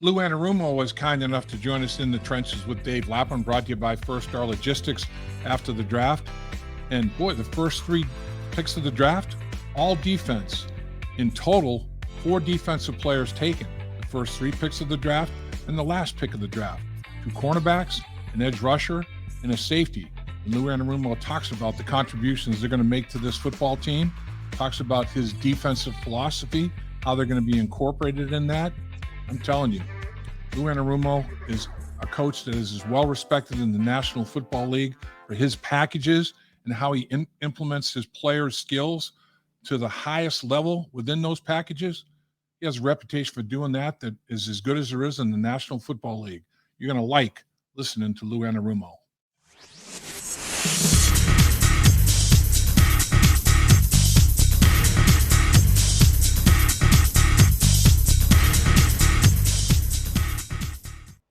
Lou Anarumo was kind enough to join us in the trenches with Dave Lapham, brought to you by First Star Logistics after the draft. And boy, the first three picks of the draft, all defense. In total, 4 defensive players taken. The first 3 picks of the draft and the last pick of the draft. 2 cornerbacks, an edge rusher, and a safety. And Lou Anarumo talks about the contributions they're going to make to this football team, talks about his defensive philosophy, how they're going to be incorporated in that. I'm telling you, Lou Anarumo is a coach that is as well respected in the National Football League for his packages and how he implements his players' skills to the highest level within those packages. He has a reputation for doing that is as good as there is in the National Football League. You're going to like listening to Lou Anarumo.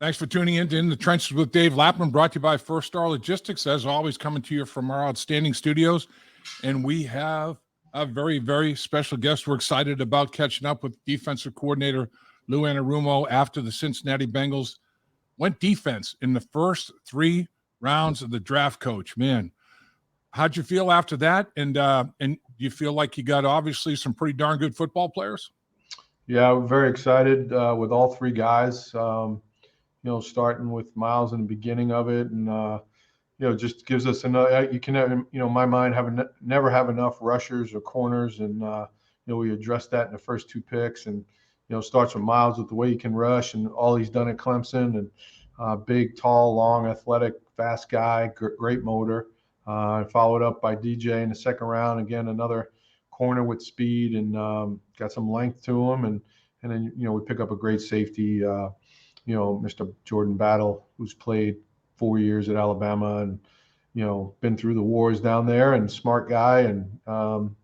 Thanks for tuning in the Trenches with Dave Lapham, brought to you by First Star Logistics, as always, coming to you from our outstanding studios. And we have a very, very special guest. We're excited about catching up with defensive coordinator Lou Anarumo after the Cincinnati Bengals went defense in the first 3 rounds of the draft. Coach, man, how'd you feel after that? And do you feel like you got obviously some pretty darn good football players? Yeah, we're very excited with all 3 guys. Starting with Myles in the beginning of it, and just gives us another. You can never, in my mind, never have enough rushers or corners, and we addressed that in the first 2 picks, and starts with Myles with the way he can rush and all he's done at Clemson, and big, tall, long, athletic, fast guy, great motor. Followed up by DJ in the second round, again another corner with speed and got some length to him, and then we pick up a great safety. Mr. Jordan Battle, who's played 4 years at Alabama and, been through the wars down there, and smart guy, and,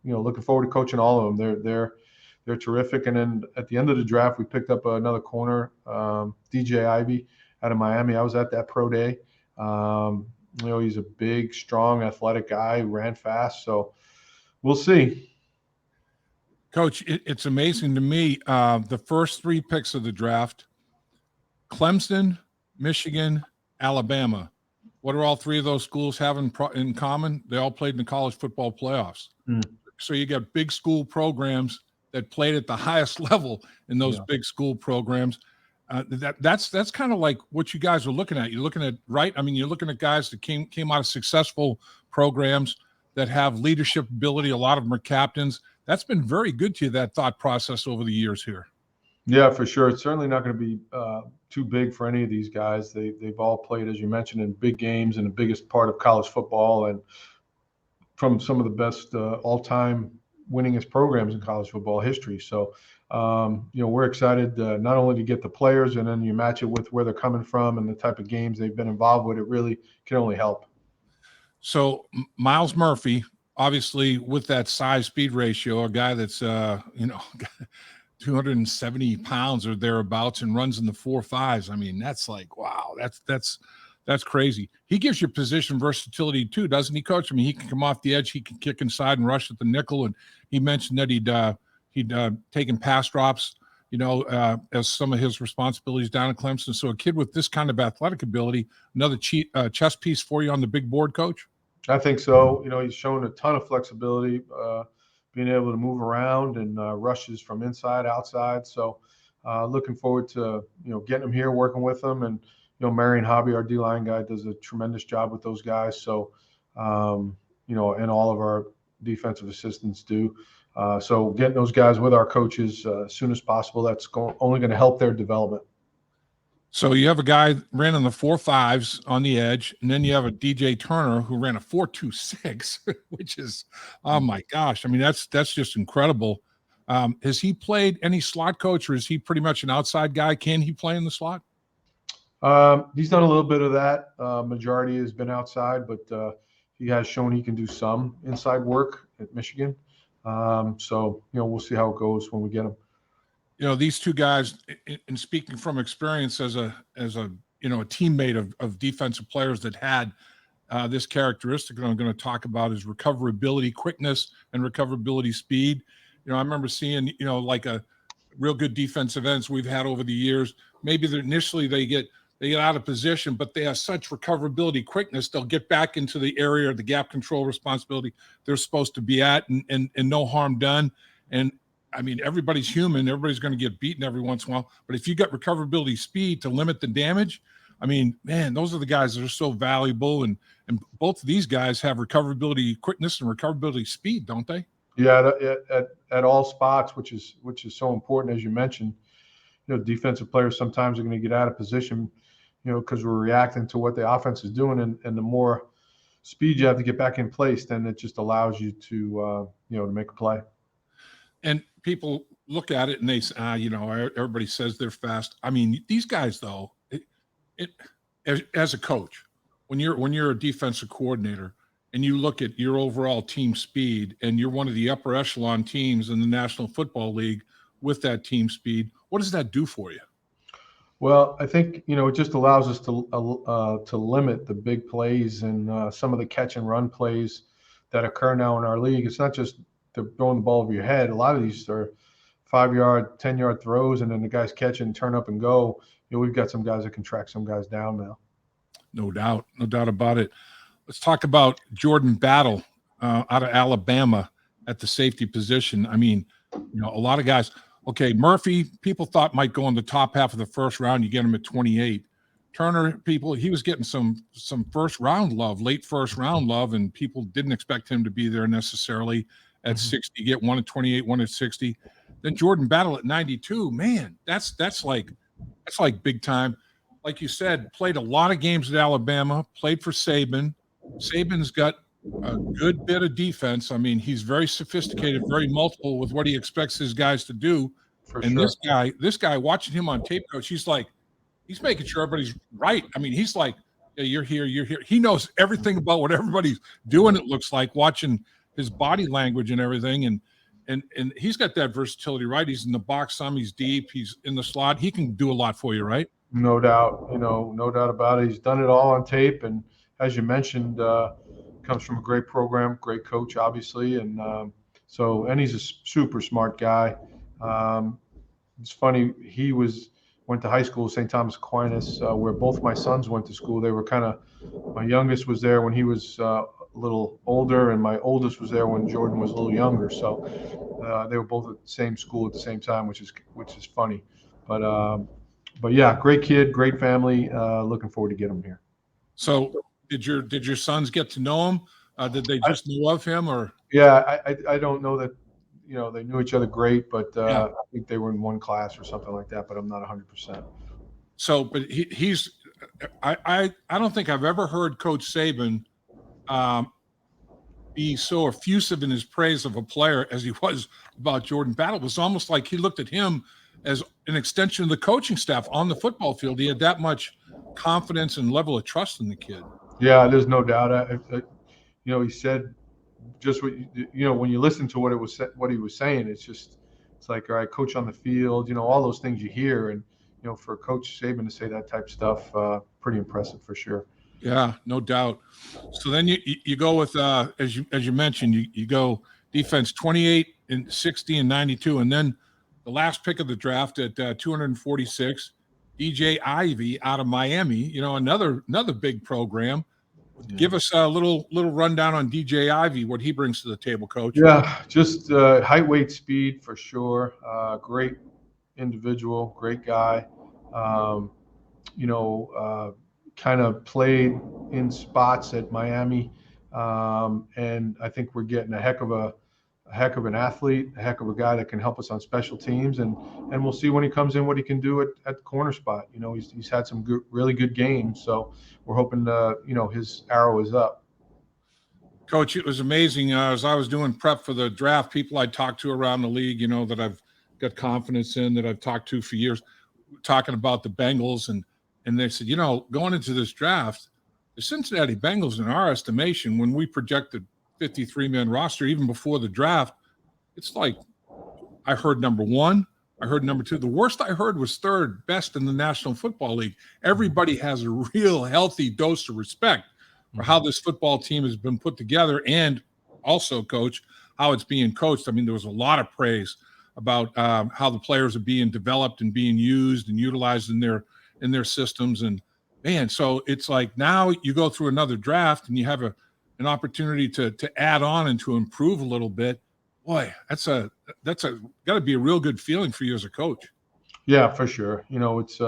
looking forward to coaching all of them. They're terrific. And then at the end of the draft, we picked up another corner, DJ Ivey out of Miami. I was at that pro day. He's a big, strong, athletic guy who ran fast. So we'll see. Coach, it's amazing to me. The first 3 picks of the draft, Clemson, Michigan, Alabama. What do all 3 of those schools have in common? They all played in the college football playoffs. So you got big school programs that played at the highest level in those big school programs. That's kind of like what you guys are looking at. You're looking at, right? I mean, you're looking at guys that came out of successful programs that have leadership ability. A lot of them are captains. That's been very good to you, that thought process over the years here. Yeah, for sure. It's certainly not going to be too big for any of these guys. They've all played, as you mentioned, in big games and the biggest part of college football, and from some of the best all-time winningest programs in college football history. So, we're excited not only to get the players, and then you match it with where they're coming from and the type of games they've been involved with. It really can only help. So Myles Murphy, obviously with that size-speed ratio, a guy that's 270 pounds or thereabouts and runs in the 4.5s. I mean, that's like, wow, that's crazy. He gives you position versatility too, doesn't he, Coach? I mean, he can come off the edge, he can kick inside and rush at the nickel. And he mentioned that he'd taken pass drops, as some of his responsibilities down at Clemson. So a kid with this kind of athletic ability, another chess piece for you on the big board, Coach? I think so. He's shown a ton of flexibility, being able to move around and rushes from inside, outside. So looking forward to, getting him here, working with them. And, Marion Hobby, our D-line guy, does a tremendous job with those guys. So, and all of our defensive assistants do. So getting those guys with our coaches as soon as possible, that's only going to help their development. So you have a guy ran in the 4.5s on the edge, and then you have a DJ Turner who ran a 4.26, which is, oh my gosh. I mean, that's just incredible. Has he played any slot, Coach, or is he pretty much an outside guy? Can he play in the slot? He's done a little bit of that. Majority has been outside, but he has shown he can do some inside work at Michigan. So, we'll see how it goes when we get him. These 2 guys, in speaking from experience as a teammate of defensive players that had this characteristic that I'm going to talk about is recoverability, quickness, and recoverability speed. I remember seeing, like a real good defensive ends we've had over the years. Maybe initially they get out of position, but they have such recoverability quickness. They'll get back into the area of the gap control responsibility they're supposed to be at, and no harm done. And I mean, everybody's human. Everybody's going to get beaten every once in a while. But if you got recoverability speed to limit the damage, I mean, man, those are the guys that are so valuable. And both of these guys have recoverability quickness and recoverability speed, don't they? Yeah, at all spots, which is so important, as you mentioned. You know, defensive players sometimes are going to get out of position, you know, because we're reacting to what the offense is doing, and the more speed you have to get back in place, then it just allows you to, you know, to make a play. And people look at it and they say, you know, everybody says they're fast. I mean, these guys, though, as a coach, when you're a defensive coordinator and you look at your overall team speed and you're one of the upper echelon teams in the National Football League with that team speed, what does that do for you? Well, I think, you know, it just allows us to limit the big plays and some of the catch and run plays that occur now in our league. It's not just throwing the ball over your head. A lot of these are 5-yard, 10-yard throws, and then the guys catch and turn up and go. You know, we've got some guys that can track some guys down now. No doubt about it. Let's talk about Jordan Battle out of Alabama at the safety position. I mean, you know, a lot of guys. Okay, Murphy, people thought might go in the top half of the first round. You get him at 28. Turner, he was getting some first round love, late first round love, and people didn't expect him to be there necessarily at 60. Get one at 28, one at 60. Then Jordan Battle at 92. Man, that's like big time. Like you said, played a lot of games at Alabama, played for Saban. Saban's got a good bit of defense. I mean, he's very sophisticated, very multiple with what he expects his guys to do. And sure. This guy watching him on tape, coach, he's making sure everybody's right. I mean, he's like, yeah, you're here. He knows everything about what everybody's doing. It looks like watching his body language and everything. And he's got that versatility, right? He's in the box some, he's deep, he's in the slot. He can do a lot for you, right? No doubt, you know, no doubt about it. He's done it all on tape. And as you mentioned, comes from a great program, great coach, obviously. And and he's a super smart guy. It's funny, went to high school, St. Thomas Aquinas, where both my sons went to school. They were my youngest was there when he was a little older, and my oldest was there when Jordan was a little younger. So they were both at the same school at the same time, which is funny. But yeah, great kid, great family. Looking forward to get him here. So did your sons get to know him? Did they just know of him, or? Yeah, I don't know that, you know, they knew each other great, but I think they were in one class or something like that, but I'm not 100%. So, but I don't think I've ever heard Coach Saban be so effusive in his praise of a player as he was about Jordan Battle. It was almost like he looked at him as an extension of the coaching staff on the football field. He had that much confidence and level of trust in the kid. Yeah, there's no doubt. You know, he said just what you know when you listen to what he was saying. It's like, all right, coach on the field. You know, all those things you hear, and you know, for Coach Saban to say that type of stuff, pretty impressive for sure. Yeah, no doubt. So then you go with as you mentioned, you go defense 28 and 60 and 92, and then the last pick of the draft at 246, DJ Ivey out of Miami. You know, another big program. Yeah. Give us a little rundown on DJ Ivey, what he brings to the table, Coach. Yeah, just height, weight, speed for sure. Great individual, great guy. You know, kind of played in spots at Miami, and I think we're getting a heck of an athlete, a heck of a guy that can help us on special teams, and we'll see when he comes in what he can do at the corner spot. You know, he's had some really good games, so we're hoping you know, his arrow is up. Coach, it was amazing. As I was doing prep for the draft, people I talked to around the league, you know, that I've got confidence in, that I've talked to for years, talking about the Bengals, and they said, you know, going into this draft, the Cincinnati Bengals, in our estimation, when we projected 53-man roster, even before the draft, it's like I heard number one, I heard number two. The worst I heard was third best in the National Football League. Everybody has a real healthy dose of respect for how this football team has been put together, and also, Coach, how it's being coached. I mean, there was a lot of praise about how the players are being developed and being used and utilized in their systems. And man, so it's like now you go through another draft and you have an opportunity to add on and to improve a little bit. Boy, that's got to be a real good feeling for you as a coach. Yeah, for sure. It's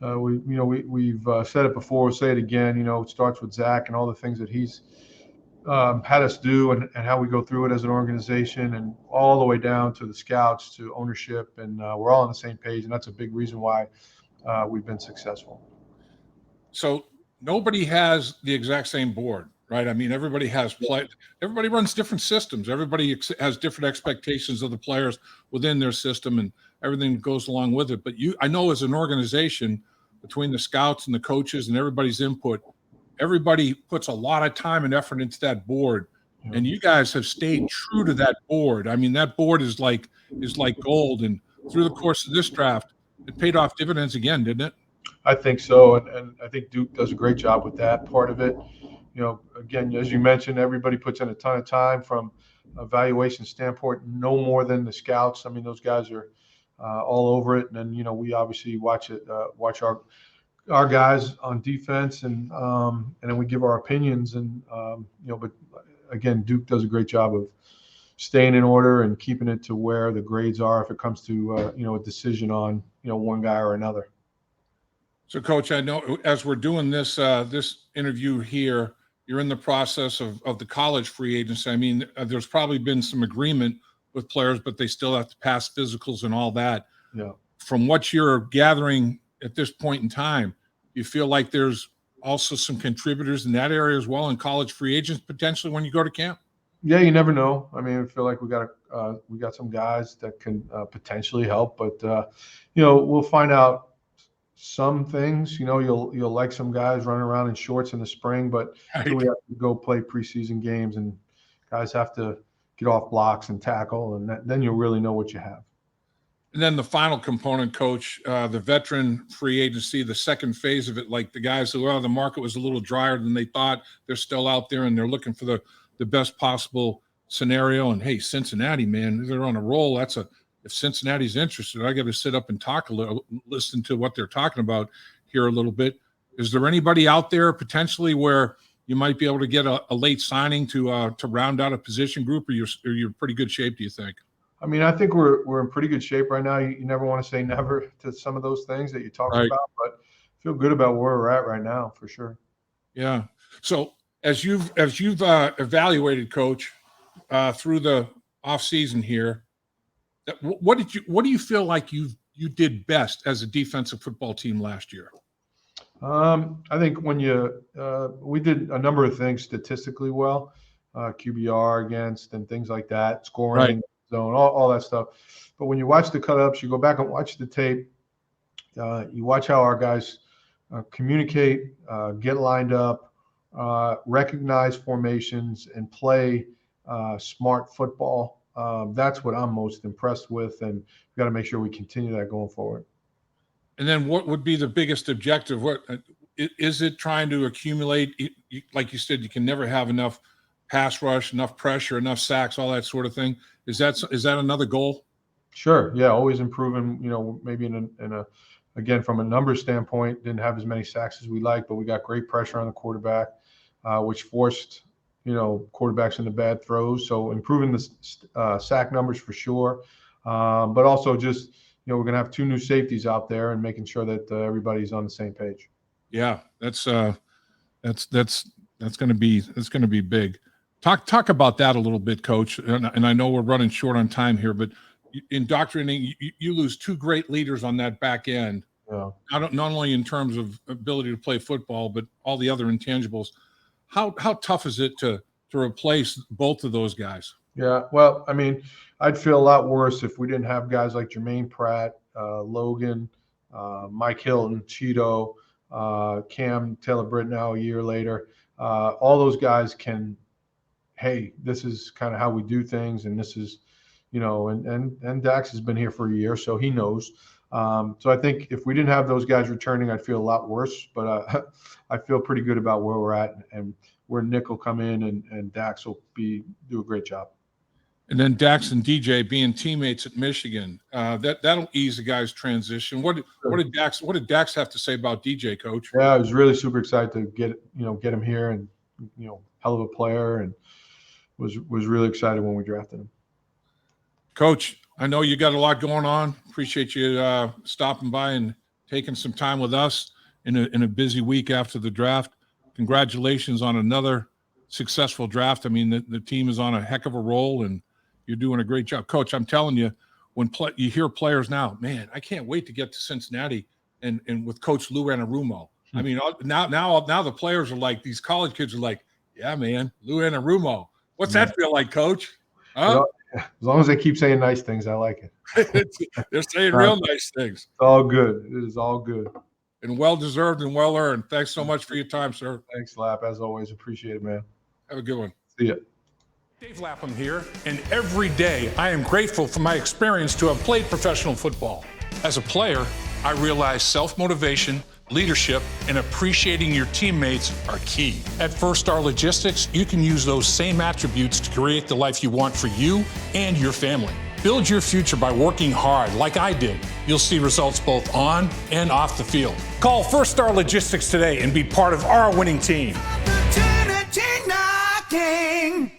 we've said it before, we'll say it again. It starts with Zach and all the things that he's had us do, and how we go through it as an organization, and all the way down to the scouts, to ownership, and we're all on the same page, and that's a big reason why we've been successful. So nobody has the exact same board, right? I mean, everybody runs different systems. Everybody has different expectations of the players within their system and everything that goes along with it. But I know as an organization, between the scouts and the coaches and everybody's input, everybody puts a lot of time and effort into that board. And you guys have stayed true to that board. I mean, that board is like gold. And through the course of this draft, it paid off dividends again, didn't it? I think so, and I think Duke does a great job with that part of it. Again, as you mentioned, everybody puts in a ton of time from a valuation standpoint, no more than the scouts. I mean, those guys are all over it, and then we obviously watch our guys on defense, and then we give our opinions, and but again, Duke does a great job of staying in order and keeping it to where the grades are if it comes to a decision on one guy or another. So, Coach, I know as we're doing this interview here, you're in the process of the college free agency. I mean, there's probably been some agreement with players, but they still have to pass physicals and all that. Yeah. From what you're gathering at this point in time, you feel like there's also some contributors in that area as well, in college free agents potentially when you go to camp? Yeah, you never know. I mean, I feel like we got some guys that can potentially help, but we'll find out some things. You'll like some guys running around in shorts in the spring, but until we have to go play preseason games and guys have to get off blocks and tackle, and then you'll really know what you have. And then the final component, Coach, the veteran free agency, the second phase of it, like the guys who, the market was a little drier than they thought, they're still out there and they're looking for the best possible scenario. And hey, Cincinnati, man, they're on a roll. If Cincinnati's interested, I got to sit up and talk a little, listen to what they're talking about here a little bit. Is there anybody out there potentially where you might be able to get a late signing to round out a position group, or you're in pretty good shape, do you think? I mean, I think we're in pretty good shape right now. You never want to say never to some of those things that you talked about, but I feel good about where we're at right now for sure. Yeah. So as you've evaluated, Coach, through the offseason here, what do you feel like you did best as a defensive football team last year? I think when we did a number of things statistically well, QBR against and things like that, scoring, zone, all that stuff. But when you watch the cut-ups, you go back and watch the tape, you watch how our guys communicate, get lined up, recognize formations, and play smart football. That's what I'm most impressed with, and we've got to make sure we continue that going forward. And then what would be the biggest objective? What is it, trying to accumulate? Like you said, you can never have enough pass rush, enough pressure, enough sacks, all that sort of thing. Is that another goal? Sure. Yeah. Always improving, maybe in a again, from a numbers standpoint, didn't have as many sacks as we like, but we got great pressure on the quarterback, which forced, quarterbacks into bad throws. So improving the sack numbers for sure. But also just, we're going to have 2 new safeties out there and making sure that everybody's on the same page. Yeah, that's going to be big. Talk about that a little bit, Coach. And I know we're running short on time here, but indoctrinating, you lose 2 great leaders on that back end. Yeah. Not only in terms of ability to play football, but all the other intangibles. How tough is it to replace both of those guys? Yeah, well, I mean, I'd feel a lot worse if we didn't have guys like Jermaine Pratt, Logan, Mike Hilton, Cheeto, Cam Taylor-Britt now a year later. All those guys can, hey, this is kind of how we do things, and this is, and Dax has been here for a year, so he knows. So I think if we didn't have those guys returning, I'd feel a lot worse. But I feel pretty good about where we're at and where Nick will come in, and Dax will do a great job. And then Dax and DJ being teammates at Michigan, that'll ease the guy's transition. What did Dax have to say about DJ, Coach? Yeah, I was really super excited to get him here, and hell of a player, and was really excited when we drafted him. Coach, I know you got a lot going on. Appreciate you stopping by and taking some time with us in a busy week after the draft. Congratulations on another successful draft. I mean, the team is on a heck of a roll, and you're doing a great job. Coach, I'm telling you, when you hear players now, man, I can't wait to get to Cincinnati and with Coach Lou Anarumo. I mean, now the players are like, these college kids are like, yeah, man, Lou Anarumo. What's that feel like, Coach? Huh? As long as they keep saying nice things, I like it. They're saying real nice things. It's all good. It is all good. And well-deserved and well-earned. Thanks so much for your time, sir. Thanks, Lap. As always, appreciate it, man. Have a good one. See ya. Dave Lapham here, and every day I am grateful for my experience to have played professional football. As a player, I realized self-motivation, leadership, and appreciating your teammates are key. At First Star Logistics, you can use those same attributes to create the life you want for you and your family. Build your future by working hard like I did. You'll see results both on and off the field. Call First Star Logistics today and be part of our winning team. Opportunity knocking.